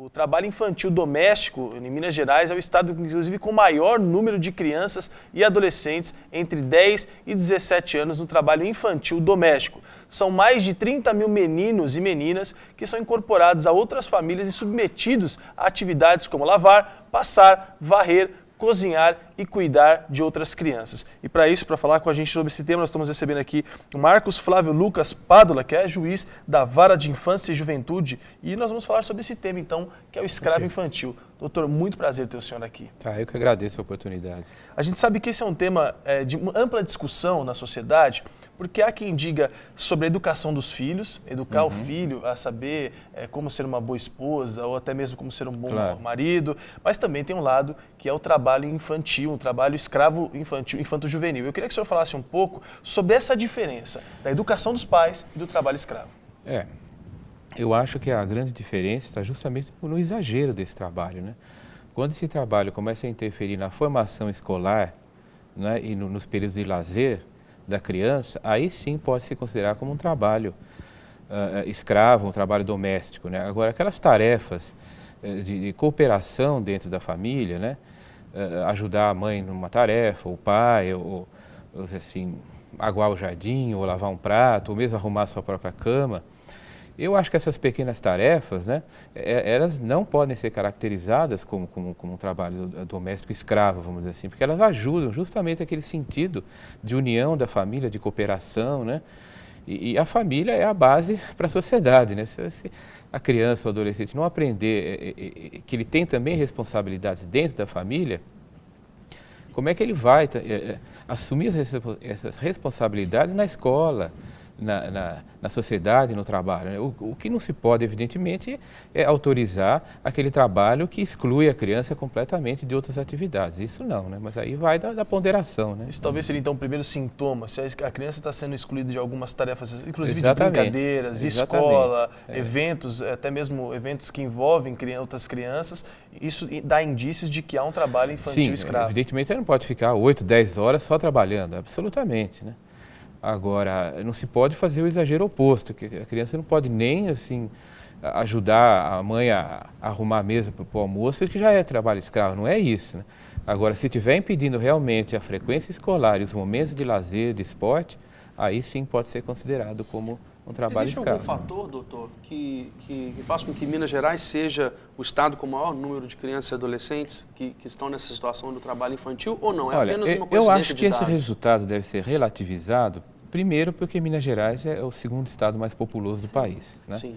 O trabalho infantil doméstico em Minas Gerais é o estado, inclusive, com o maior número de crianças e adolescentes entre 10 e 17 anos no trabalho infantil doméstico. São mais de 30 mil meninos e meninas que são incorporados a outras famílias e submetidos a atividades como lavar, passar, varrer, cozinhar e cuidar de outras crianças. E para isso, para falar com a gente sobre esse tema, nós estamos recebendo aqui o Marcos Flávio Lucas Pádula, que é juiz da Vara de Infância e Juventude, e nós vamos falar sobre esse tema, então, que é o escravo infantil. Doutor, muito prazer ter o senhor aqui. Eu que agradeço a oportunidade. A gente sabe que esse é um tema de ampla discussão na sociedade, porque há quem diga sobre a educação dos filhos, educar o filho a saber como ser uma boa esposa ou até mesmo como ser um bom marido, mas também tem um lado que é o trabalho infantil, um trabalho escravo infantil, infanto-juvenil. Eu queria que o senhor falasse um pouco sobre essa diferença da educação dos pais e do trabalho escravo. Eu acho que a grande diferença está justamente no exagero desse trabalho, né? Quando esse trabalho começa a interferir na formação escolar, né, e nos períodos de lazer da criança, aí sim pode se considerar como um trabalho escravo, um trabalho doméstico, né? Agora, aquelas tarefas de cooperação dentro da família, né? Ajudar a mãe numa tarefa, o pai, ou assim, aguar o jardim, ou lavar um prato, ou mesmo arrumar a sua própria cama. Eu acho que essas pequenas tarefas, né, elas não podem ser caracterizadas como um trabalho doméstico escravo, vamos dizer assim, porque elas ajudam justamente aquele sentido de união da família, de cooperação, né? E a família é a base para a sociedade, né? Se a criança ou adolescente não aprender que ele tem também responsabilidades dentro da família, como é que ele vai assumir essas responsabilidades na escola, na sociedade, no trabalho, né? O que não se pode, evidentemente, é autorizar aquele trabalho que exclui a criança completamente de outras atividades. Isso não, né? Mas aí vai da ponderação, né? Isso talvez seria, então, o primeiro sintoma, se a criança está sendo excluída de algumas tarefas, inclusive Exatamente. de brincadeiras, escola, eventos, até mesmo eventos que envolvem outras crianças, isso dá indícios de que há um trabalho infantil escravo. Evidentemente, ele não pode ficar 8, 10 horas só trabalhando, absolutamente, né? Agora, não se pode fazer o exagero oposto, que a criança não pode nem, assim, ajudar a mãe a arrumar a mesa para o almoço, que já é trabalho escravo, não é isso, né? Agora, se estiver impedindo realmente a frequência escolar e os momentos de lazer, de esporte, aí sim pode ser considerado como um trabalho escravo. Existe algum fator, doutor, que faz com que Minas Gerais seja o estado com o maior número de crianças e adolescentes que estão nessa situação do trabalho infantil, ou não? É apenas uma coincidência eu acho que de esse idade? resultado deve ser relativizado, primeiro porque Minas Gerais é o segundo estado mais populoso do país, né? Sim.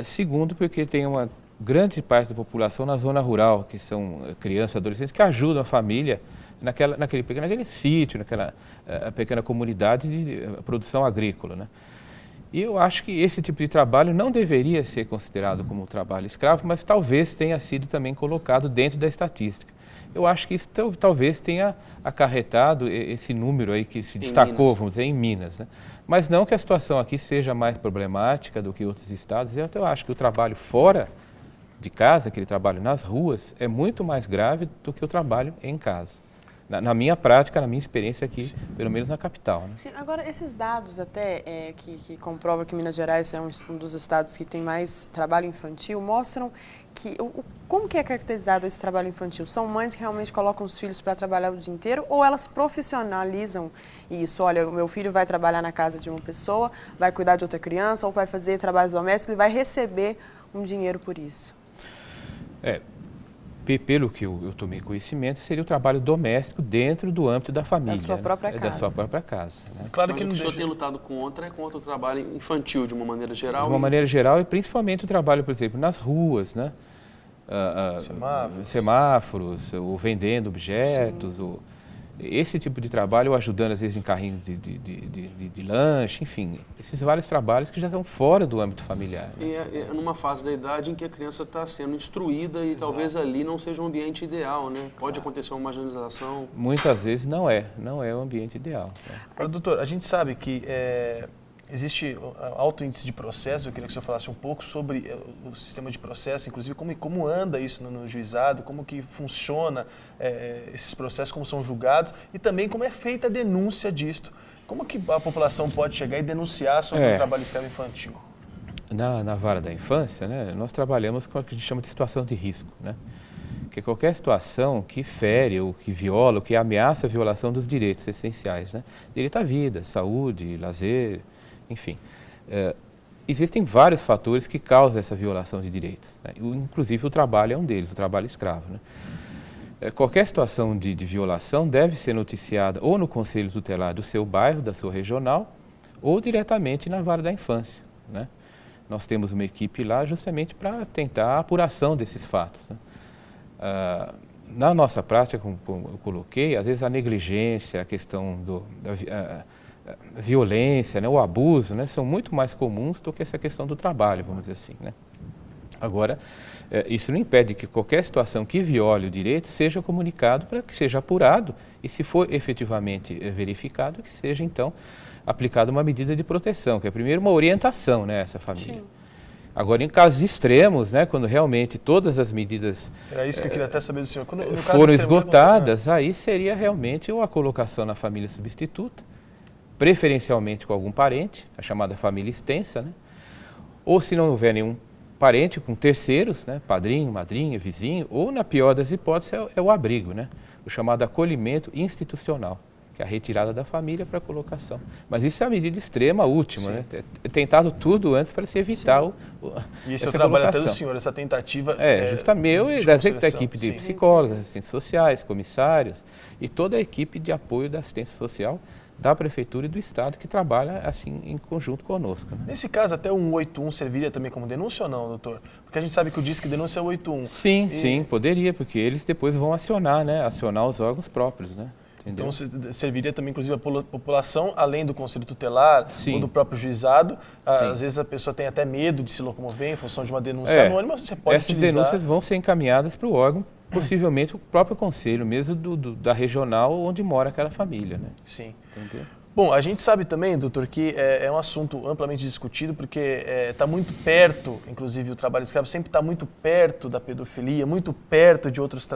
Segundo porque tem uma grande parte da população na zona rural, que são crianças e adolescentes que ajudam a família naquele sítio, naquela pequena comunidade de produção agrícola, né? E eu acho que esse tipo de trabalho não deveria ser considerado como um trabalho escravo, mas talvez tenha sido também colocado dentro da estatística. Eu acho que isso talvez tenha acarretado esse número aí que se destacou, vamos dizer, em Minas, né? Mas não que a situação aqui seja mais problemática do que outros estados. Eu acho que o trabalho fora de casa, aquele trabalho nas ruas, é muito mais grave do que o trabalho em casa. Na minha prática, na minha experiência aqui, pelo menos na capital, né? Sim, agora, esses dados até que comprovam que Minas Gerais é um dos estados que tem mais trabalho infantil, mostram que como que é caracterizado esse trabalho infantil? São mães que realmente colocam os filhos para trabalhar o dia inteiro ou elas profissionalizam isso? Olha, o meu filho vai trabalhar na casa de uma pessoa, vai cuidar de outra criança ou vai fazer trabalhos domésticos e vai receber um dinheiro por isso? Pelo que eu tomei conhecimento, seria o trabalho doméstico dentro do âmbito da família. Da sua própria casa. Da sua própria casa, né? Claro Mas que o não que o senhor deixa... tem lutado contra é contra o trabalho infantil, de uma maneira geral? De uma maneira geral, e principalmente o trabalho, por exemplo, nas ruas, né? Semáforos, ou vendendo objetos, esse tipo de trabalho, ou ajudando às vezes em carrinhos de lanche, enfim, esses vários trabalhos que já estão fora do âmbito familiar, né? E é numa fase da idade em que a criança está sendo instruída e talvez ali não seja um ambiente ideal, né? Pode acontecer uma marginalização. Muitas vezes não é o ambiente ideal, né? Agora, doutor, a gente sabe que existe alto índice de processo. Eu queria que o senhor falasse um pouco sobre o sistema de processo, inclusive como anda isso no juizado, como que funciona esses processos, como são julgados e também como é feita a denúncia disto. Como que a população pode chegar e denunciar sobre o trabalho escravo infantil? Na vara da infância, né, nós trabalhamos com o que a gente chama de situação de risco, né? Que é qualquer situação que fere ou que viola ou que ameaça a violação dos direitos essenciais, né? Direito à vida, saúde, lazer, enfim. Existem vários fatores que causam essa violação de direitos, né? Inclusive o trabalho é um deles, o trabalho escravo, né? Qualquer situação de violação deve ser noticiada ou no conselho tutelar do seu bairro, da sua regional, ou diretamente na vara da infância, né? Nós temos uma equipe lá justamente para tentar a apuração desses fatos, né? Na nossa prática, como eu coloquei, às vezes a negligência, a questão da violência, né, o abuso, né, são muito mais comuns do que essa questão do trabalho, vamos dizer assim, né? Agora, isso não impede que qualquer situação que viole o direito seja comunicado para que seja apurado e, se for efetivamente verificado, que seja, então, aplicada uma medida de proteção, que é primeiro uma orientação, né, a essa família. Sim. Agora, em casos extremos, né, quando realmente todas as medidas era isso que eu queria até saber do senhor. Foram esgotadas, aí seria realmente ou a colocação na família substituta, preferencialmente com algum parente, a chamada família extensa, né? Ou se não houver nenhum parente, com terceiros, né, padrinho, madrinha, vizinho, ou na pior das hipóteses é o abrigo, né, o chamado acolhimento institucional, que é a retirada da família para a colocação. Mas isso é a medida extrema, última, né? É tentado tudo antes para se evitar e esse é o trabalho até do senhor, essa tentativa... justamente meu e da equipe de psicólogos, assistentes sociais, comissários e toda a equipe de apoio da assistência social da Prefeitura e do Estado que trabalha assim em conjunto conosco, né? Nesse caso, até o 181 serviria também como denúncia ou não, doutor? Porque a gente sabe que o Disque Denúncia é o 181. Sim, sim, poderia, porque eles depois vão acionar, né? Acionar os órgãos próprios, né? Entendeu? Então, serviria também, inclusive, a população, além do Conselho Tutelar, sim, ou do próprio juizado. Sim. Às vezes a pessoa tem até medo de se locomover em função de uma denúncia anônima, você pode Essas denúncias vão ser encaminhadas para o órgão, possivelmente o próprio conselho mesmo da regional onde mora aquela família, né? Sim. Entendeu? Bom, a gente sabe também, doutor, que é um assunto amplamente discutido porque está muito perto, inclusive o trabalho escravo sempre está muito perto da pedofilia, muito perto de outros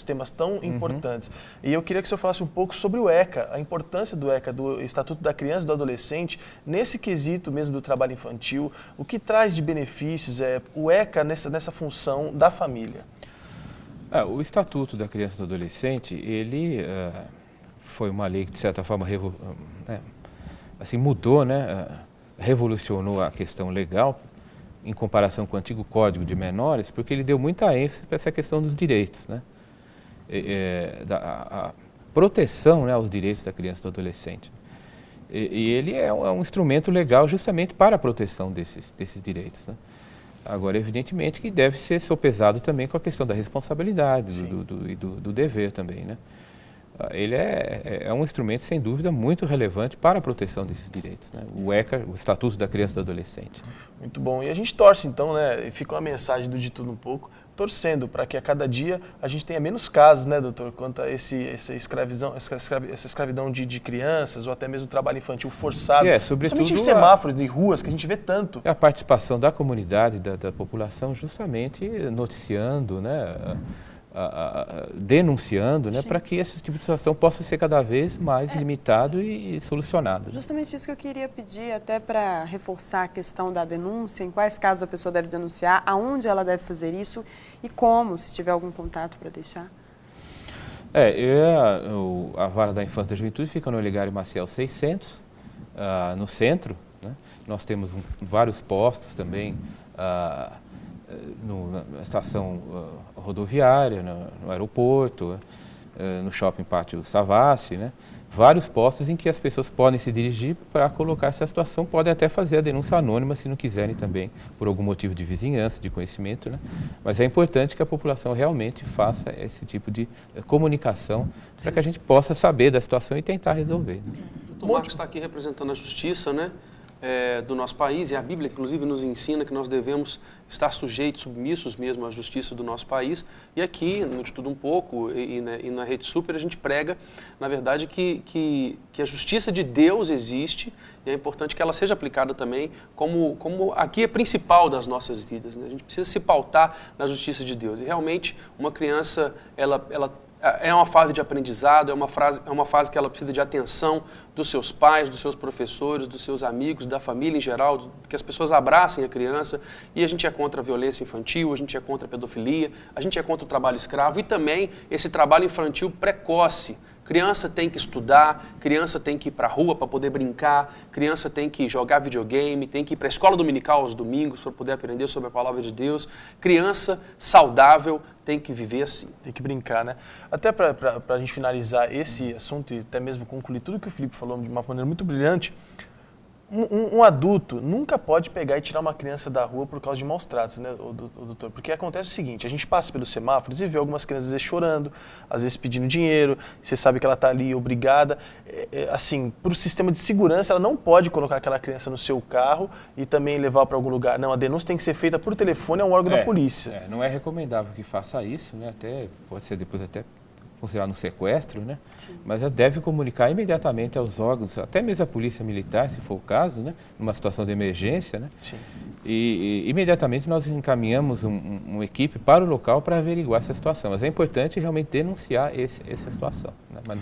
temas tão importantes. E eu queria que o senhor falasse um pouco sobre o ECA, a importância do ECA, do Estatuto da Criança e do Adolescente, nesse quesito mesmo do trabalho infantil, o que traz de benefícios o ECA nessa função da família. O Estatuto da Criança e do Adolescente, ele... foi uma lei que, de certa forma, assim, mudou, né? Revolucionou a questão legal em comparação com o antigo Código de Menores, porque ele deu muita ênfase para essa questão dos direitos, né? A proteção, né, aos direitos da criança e do adolescente. E ele é um instrumento legal justamente para a proteção desses direitos, né? Agora, evidentemente, que deve ser sopesado também com a questão da responsabilidade e do dever também, né? Ele é um instrumento, sem dúvida, muito relevante para a proteção desses direitos, né? O ECA, o Estatuto da Criança e do Adolescente. Muito bom. E a gente torce, então, né, e fica uma mensagem do De Tudo Um Pouco, torcendo para que a cada dia a gente tenha menos casos, né, doutor, quanto a essa escravidão de crianças ou até mesmo trabalho infantil forçado. Sobretudo principalmente em semáforos de ruas, que a gente vê tanto. A participação da comunidade, da população, justamente noticiando, né, denunciando, né, para que esse tipo de situação possa ser cada vez mais limitado e solucionado. Justamente isso que eu queria pedir, até para reforçar a questão da denúncia, em quais casos a pessoa deve denunciar, aonde ela deve fazer isso e como, se tiver algum contato para deixar. A Vara da Infância e da Juventude fica no Olegário Maciel 600, no centro, né? Nós temos vários postos também, na estação rodoviária, no aeroporto, no Shopping Pátio Savassi, né? Vários postos em que as pessoas podem se dirigir para colocar essa situação, podem até fazer a denúncia anônima se não quiserem também, por algum motivo de vizinhança, de conhecimento, né? Mas é importante que a população realmente faça esse tipo de comunicação para que a gente possa saber da situação e tentar resolver, né? O doutor Marcos está aqui representando a justiça, né? Do nosso país, e a Bíblia, inclusive, nos ensina que nós devemos estar sujeitos, submissos mesmo à justiça do nosso país. E aqui, no De Tudo Um Pouco e na Rede Super, a gente prega, na verdade, que a justiça de Deus existe e é importante que ela seja aplicada também como a guia principal das nossas vidas, né? A gente precisa se pautar na justiça de Deus. E realmente, uma criança, ela é uma fase de aprendizado, é uma fase que ela precisa de atenção dos seus pais, dos seus professores, dos seus amigos, da família em geral, que as pessoas abracem a criança. E a gente é contra a violência infantil, a gente é contra a pedofilia, a gente é contra o trabalho escravo e também esse trabalho infantil precoce. Criança tem que estudar, criança tem que ir para a rua para poder brincar, criança tem que jogar videogame, tem que ir para a escola dominical aos domingos para poder aprender sobre a palavra de Deus. Criança saudável tem que viver assim. Tem que brincar, né? Até para a gente finalizar esse assunto e até mesmo concluir tudo que o Felipe falou de uma maneira muito brilhante, um adulto nunca pode pegar e tirar uma criança da rua por causa de maus tratos, né, doutor? Porque acontece o seguinte, a gente passa pelos semáforos e vê algumas crianças às vezes chorando, às vezes pedindo dinheiro, você sabe que ela está ali obrigada. Assim, para o sistema de segurança, ela não pode colocar aquela criança no seu carro e também levar para algum lugar. Não, a denúncia tem que ser feita por telefone a um órgão da polícia. Não é recomendável que faça isso, né? Até, pode ser depois até considerado um sequestro, né? Sim. Mas ela deve comunicar imediatamente aos órgãos, até mesmo a polícia militar, se for o caso, né? Numa situação de emergência, né? Sim. E imediatamente nós encaminhamos uma equipe para o local para averiguar essa situação. Mas é importante realmente denunciar essa situação, né? Mas...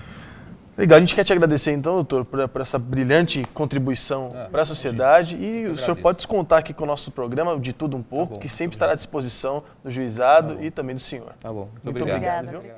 Legal, a gente quer te agradecer então, doutor, por essa brilhante contribuição para a sociedade e o senhor pode descontar aqui com o nosso programa de tudo um pouco, que sempre estará à disposição do juizado e também do senhor. Tá bom, muito obrigado.